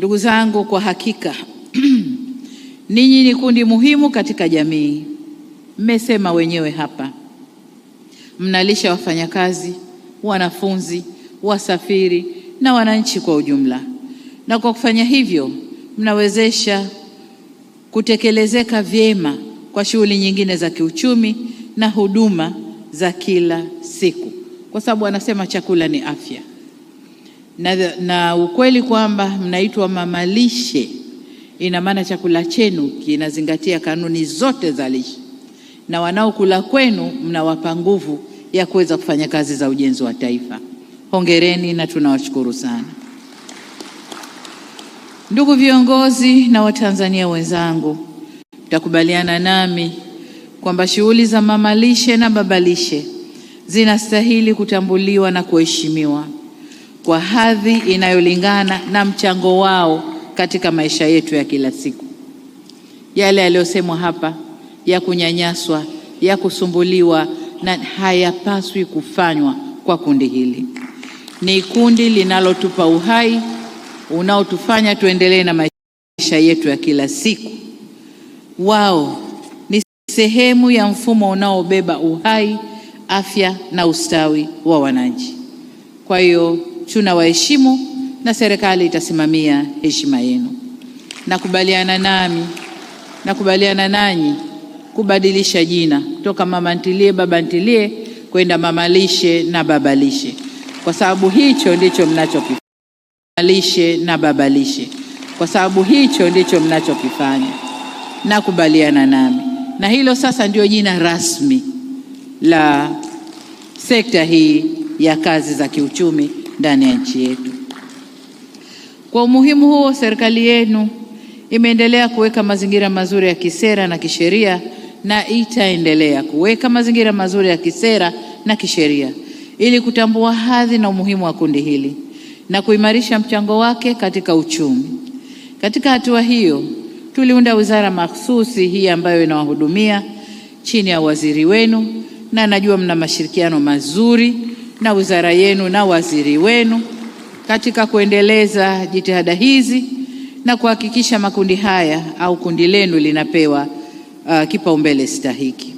Ndugu zangu, kwa hakika ninyi ni kundi muhimu katika jamii. Mmesema wenyewe hapa, mnalisha wafanyakazi, wanafunzi, wasafiri na wananchi kwa ujumla, na kwa kufanya hivyo mnawezesha kutekelezeka vyema kwa shughuli nyingine za kiuchumi na huduma za kila siku, kwa sababu wanasema chakula ni afya. Na ukweli kwamba mnaitwa mama lishe, ina maana chakula chenu kinazingatia kanuni zote za lishe, na wanaokula kwenu mnawapa nguvu ya kuweza kufanya kazi za ujenzi wa taifa. Hongereni na tunawashukuru sana. Ndugu viongozi na Watanzania wenzangu, mtakubaliana nami kwamba shughuli za mama lishe na baba lishe zinastahili kutambuliwa na kuheshimiwa kwa hadhi inayolingana na mchango wao katika maisha yetu ya kila siku. Yale yaliyosemwa hapa ya kunyanyaswa, ya kusumbuliwa, na hayapaswi kufanywa kwa kundi hili. Ni kundi linalotupa uhai unaotufanya tuendelee na maisha yetu ya kila siku. Wao ni sehemu ya mfumo unaobeba uhai, afya na ustawi wa wananchi. Kwa hiyo tunawaheshimu na serikali itasimamia heshima yenu. Nakubaliana nanyi kubadilisha jina kutoka mama ntilie baba ntilie kwenda mama lishe na baba lishe, kwa sababu hicho ndicho mnachokifanya. Lishe na baba lishe, kwa sababu hicho ndicho mnachokifanya. Nakubaliana nami, na hilo sasa ndio jina rasmi la sekta hii ya kazi za kiuchumi ndani ya nchi yetu. Kwa umuhimu huo, serikali yenu imeendelea kuweka mazingira mazuri ya kisera na kisheria, na itaendelea kuweka mazingira mazuri ya kisera na kisheria ili kutambua hadhi na umuhimu wa kundi hili na kuimarisha mchango wake katika uchumi. Katika hatua hiyo, tuliunda wizara mahsusi hii ambayo inawahudumia chini ya waziri wenu, na najua mna mashirikiano mazuri na wizara yenu na waziri wenu katika kuendeleza jitihada hizi na kuhakikisha makundi haya au kundi lenu linapewa kipaumbele stahiki.